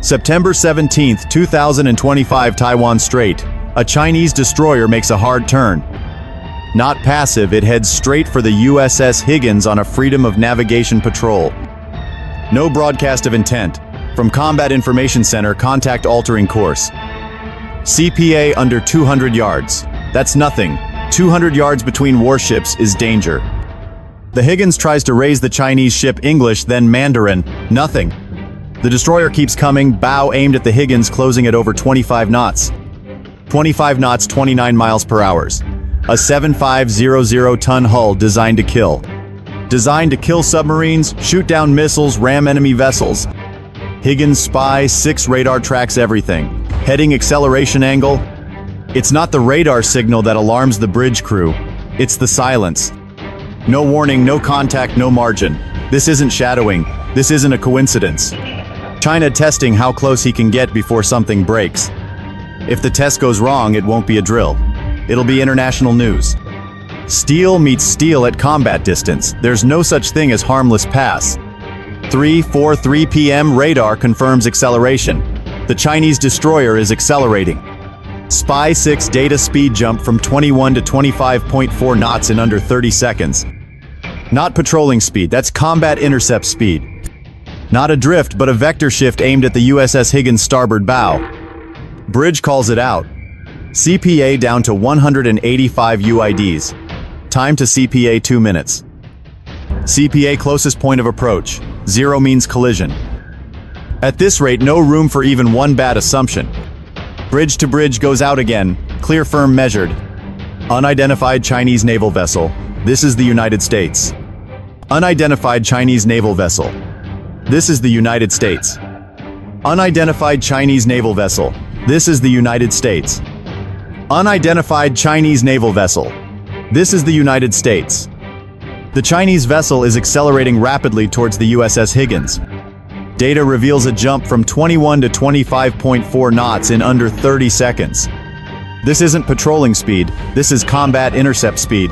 September 17, 2025, Taiwan Strait. A Chinese destroyer makes a hard turn. Not passive, it heads straight for the USS Higgins on a freedom of navigation patrol. No broadcast of intent. From Combat Information Center, contact altering course. CPA under 200 yards. That's nothing. 200 yards between warships is danger. The Higgins tries to raise the Chinese ship English, then Mandarin. Nothing. The destroyer keeps coming, bow aimed at the Higgins, closing at over 25 knots. 25 knots, 29 miles per hour. A 7500-ton hull designed to kill. Designed to kill submarines, shoot down missiles, ram enemy vessels. Higgins spy, 6 radar tracks everything. Heading acceleration angle. It's not the radar signal that alarms the bridge crew. It's the silence. No warning, no contact, no margin. This isn't shadowing. This isn't a coincidence. China testing how close he can get before something breaks. If the test goes wrong, it won't be a drill. It'll be international news. Steel meets steel at combat distance. There's no such thing as harmless pass. 3:43 p.m. radar confirms acceleration. The Chinese destroyer is accelerating. Spy 6 data speed jump from 21 to 25.4 knots in under 30 seconds. Not patrolling speed, that's combat intercept speed. Not a drift, but a vector shift aimed at the USS Higgins starboard bow. Bridge calls it out. CPA down to 185 UIDs. Time to CPA 2 minutes. CPA closest point of approach. 0 means collision. At this rate, no room for even one bad assumption. Bridge to bridge goes out again. Clear firm measured. Unidentified Chinese naval vessel. This is the United States. Unidentified Chinese naval vessel. This is the United States. Unidentified Chinese naval vessel. This is the United States. Unidentified Chinese naval vessel. This is the United States. The Chinese vessel is accelerating rapidly towards the USS Higgins. Data reveals a jump from 21 to 25.4 knots in under 30 seconds. This isn't patrolling speed, this is combat intercept speed.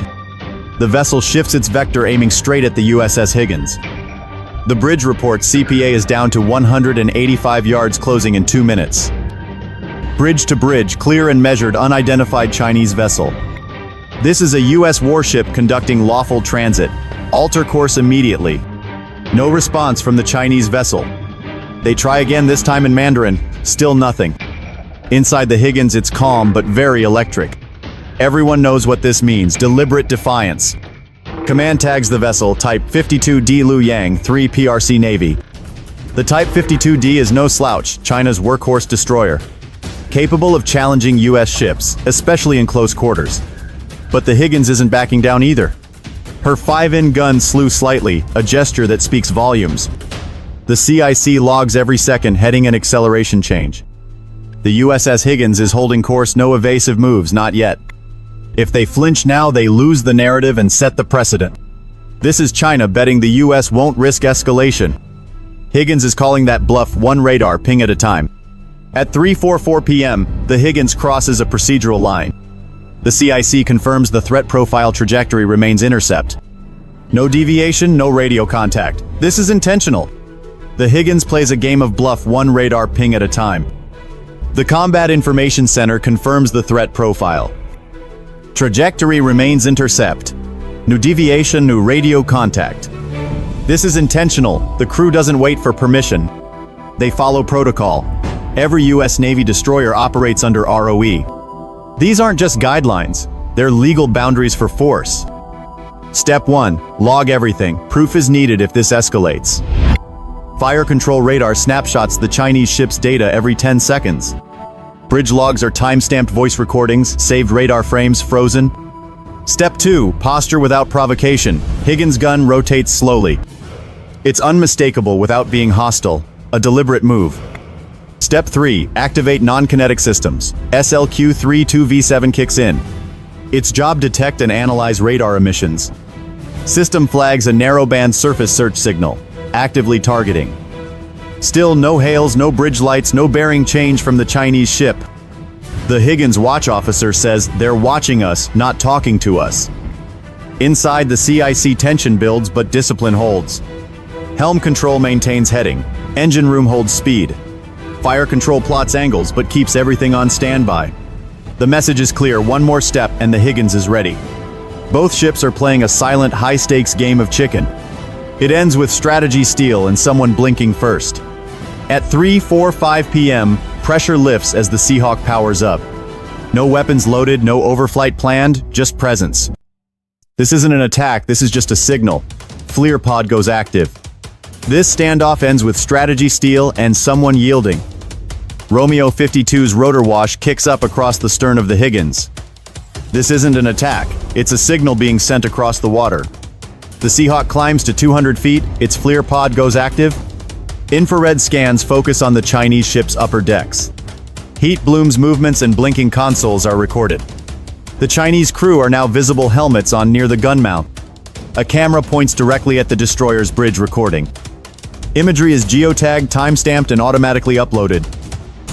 The vessel shifts its vector, aiming straight at the USS Higgins. The bridge reports CPA is down to 185 yards, closing in 2 minutes. Bridge to bridge, clear and measured, unidentified Chinese vessel. This is a U.S. warship conducting lawful transit. Alter course immediately. No response from the Chinese vessel. They try again, this time in Mandarin. Still nothing. Inside the Higgins, it's calm but very electric. Everyone knows what this means. Deliberate defiance. Command tags the vessel, Type 52D Liu Yang, 3 PRC Navy. The Type 52D is no slouch, China's workhorse destroyer. Capable of challenging U.S. ships, especially in close quarters. But the Higgins isn't backing down either. Her 5-in gun slew slightly, a gesture that speaks volumes. The CIC logs every second, heading an acceleration change. The USS Higgins is holding course, no evasive moves, not yet. If they flinch now, they lose the narrative and set the precedent. This is China betting the US won't risk escalation. Higgins is calling that bluff, 1 radar ping at a time. At 3:44 p.m., the Higgins crosses a procedural line. The CIC confirms the threat profile trajectory remains intercept. No deviation, no radio contact. This is intentional. The Higgins plays a game of bluff, 1 radar ping at a time. The Combat Information Center confirms the threat profile. Trajectory remains intercept. No deviation, no radio contact. This is intentional. The crew doesn't wait for permission. They follow protocol. Every U.S. Navy destroyer operates under ROE. These aren't just guidelines, they're legal boundaries for force. Step 1. Log everything. Proof is needed if this escalates. Fire control radar snapshots the Chinese ship's data every 10 seconds. Bridge logs are time-stamped voice recordings, saved radar frames frozen. Step 2. Posture without provocation. Higgins gun rotates slowly. It's unmistakable without being hostile, a deliberate move. Step 3. Activate non-kinetic systems. SLQ-32V7 kicks in. Its job: detect and analyze radar emissions. System flags a narrowband surface search signal, actively targeting. Still no hails, no bridge lights, no bearing change from the Chinese ship. The Higgins watch officer says they're watching us, not talking to us. Inside, the CIC tension builds but discipline holds. Helm control maintains heading. Engine room holds speed. Fire control plots angles but keeps everything on standby. The message is clear, one more step and the Higgins is ready. Both ships are playing a silent, high-stakes game of chicken. It ends with strategy steal and someone blinking first. At 3:45 p.m., pressure lifts as the Seahawk powers up. No weapons loaded, no overflight planned, just presence. This isn't an attack, this is just a signal. FLIR pod goes active. This standoff ends with strategy steal and someone yielding. Romeo 52's rotor wash kicks up across the stern of the Higgins. This isn't an attack, it's a signal being sent across the water. The Seahawk climbs to 200 feet, its FLIR pod goes active. Infrared scans focus on the Chinese ship's upper decks. Heat blooms movements and blinking consoles are recorded. The Chinese crew are now visible helmets on near the gun mount. A camera points directly at the destroyer's bridge recording. Imagery is geotagged, time-stamped, and automatically uploaded.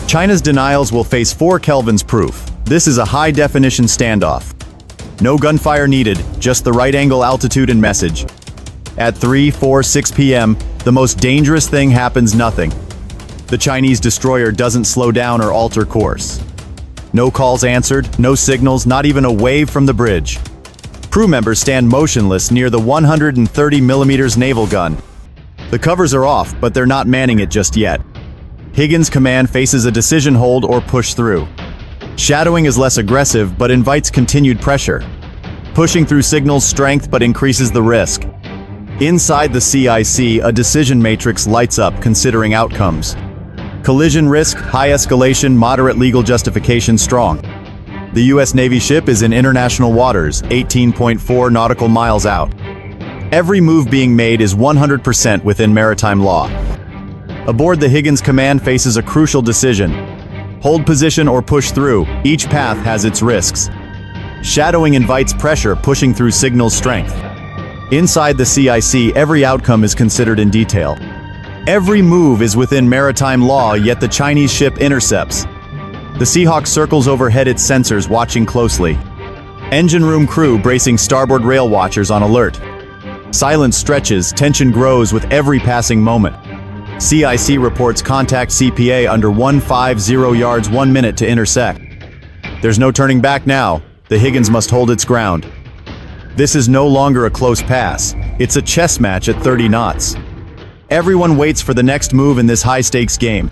China's denials will face 4 Kelvin's proof. This is a high-definition standoff. No gunfire needed, just the right angle, altitude, and message. At 3:46 p.m., the most dangerous thing happens: nothing. The Chinese destroyer doesn't slow down or alter course. No calls answered, no signals, not even a wave from the bridge. Crew members stand motionless near the 130mm naval gun. The covers are off, but they're not manning it just yet. Higgins' command faces a decision: hold or push through. Shadowing is less aggressive, but invites continued pressure. Pushing through signals strength, but increases the risk. Inside the CIC, a decision matrix lights up, considering outcomes. Collision risk, high escalation, moderate legal justification, strong. The U.S. Navy ship is in international waters, 18.4 nautical miles out. Every move being made is 100% within maritime law. Aboard the Higgins, command faces a crucial decision: hold position or push through. Each path has its risks. Shadowing invites pressure, pushing through signals strength. Inside the CIC, every outcome is considered in detail. Every move is within maritime law, yet the Chinese ship intercepts. The Seahawk circles overhead, its sensors watching closely. Engine room crew bracing, starboard rail watchers on alert. Silence stretches, tension grows with every passing moment. CIC reports contact CPA under 150 yards, 1 minute to intersect. There's no turning back now. The Higgins must hold its ground. This is no longer a close pass. It's a chess match at 30 knots. Everyone waits for the next move in this high-stakes game.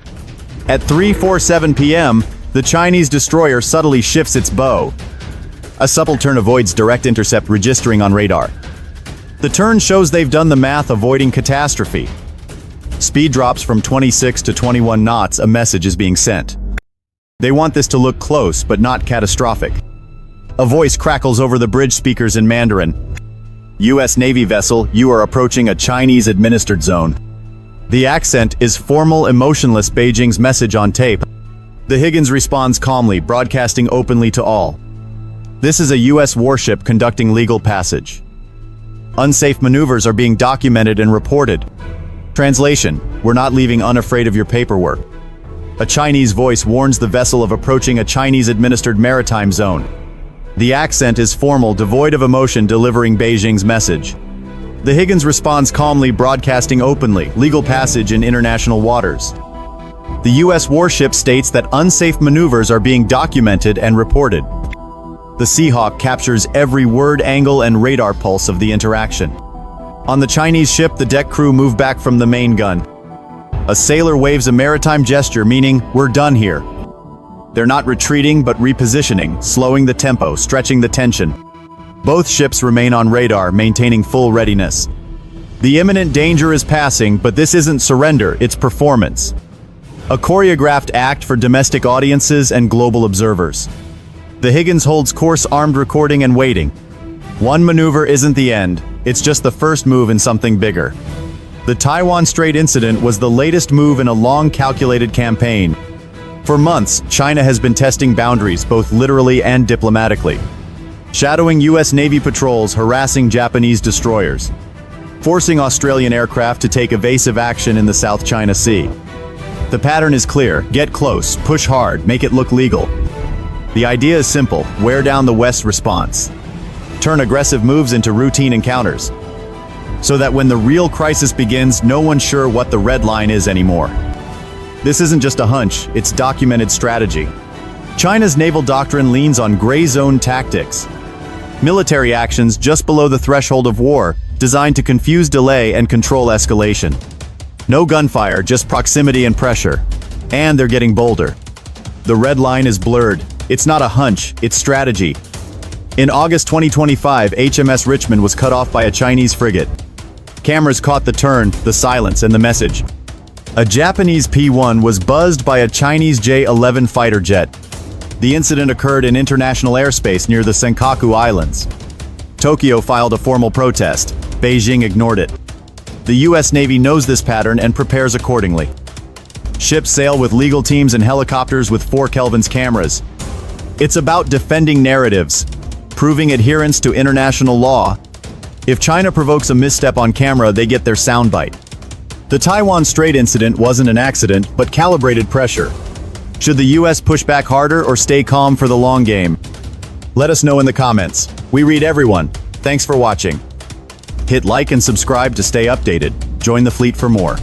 At 3:47 p.m., the Chinese destroyer subtly shifts its bow. A supple turn avoids direct intercept, registering on radar. The turn shows they've done the math, avoiding catastrophe. Speed drops from 26 to 21 knots, a message is being sent. They want this to look close, but not catastrophic. A voice crackles over the bridge speakers in Mandarin. U.S. Navy vessel, you are approaching a Chinese-administered zone. The accent is formal, emotionless, Beijing's message on tape. The Higgins responds calmly, broadcasting openly to all. This is a U.S. warship conducting legal passage. Unsafe maneuvers are being documented and reported. Translation: we're not leaving unafraid of your paperwork. A Chinese voice warns the vessel of approaching a Chinese-administered maritime zone. The accent is formal, devoid of emotion, delivering Beijing's message. The Higgins responds calmly, broadcasting openly, legal passage in international waters. The U.S. warship states that unsafe maneuvers are being documented and reported. The Seahawk captures every word, angle, and radar pulse of the interaction. On the Chinese ship, the deck crew move back from the main gun. A sailor waves a maritime gesture, meaning, we're done here. They're not retreating, but repositioning, slowing the tempo, stretching the tension. Both ships remain on radar, maintaining full readiness. The imminent danger is passing, but this isn't surrender, it's performance. A choreographed act for domestic audiences and global observers. The Higgins holds course, armed, recording, and waiting. One maneuver isn't the end, it's just the first move in something bigger. The Taiwan Strait incident was the latest move in a long, calculated campaign. For months, China has been testing boundaries, both literally and diplomatically. Shadowing U.S. Navy patrols, harassing Japanese destroyers. Forcing Australian aircraft to take evasive action in the South China Sea. The pattern is clear: get close, push hard, make it look legal. The idea is simple: wear down the West's response. Turn aggressive moves into routine encounters. So that when the real crisis begins, no one's sure what the red line is anymore. This isn't just a hunch, it's documented strategy. China's naval doctrine leans on gray zone tactics. Military actions just below the threshold of war, designed to confuse, delay, and control escalation. No gunfire, just proximity and pressure. And they're getting bolder. The red line is blurred. It's not a hunch, it's strategy. In August 2025, HMS Richmond was cut off by a Chinese frigate. Cameras caught the turn, the silence, and the message. A Japanese P-1 was buzzed by a Chinese J-11 fighter jet. The incident occurred in international airspace near the Senkaku Islands. Tokyo filed a formal protest. Beijing ignored it. The US Navy knows this pattern and prepares accordingly. Ships sail with legal teams and helicopters with 4 Kelvin's cameras. It's about defending narratives, proving adherence to international law. If China provokes a misstep on camera, they get their soundbite. The Taiwan Strait incident wasn't an accident, but calibrated pressure. Should the US push back harder or stay calm for the long game? Let us know in the comments. We read everyone. Thanks for watching. Hit like and subscribe to stay updated. Join the fleet for more.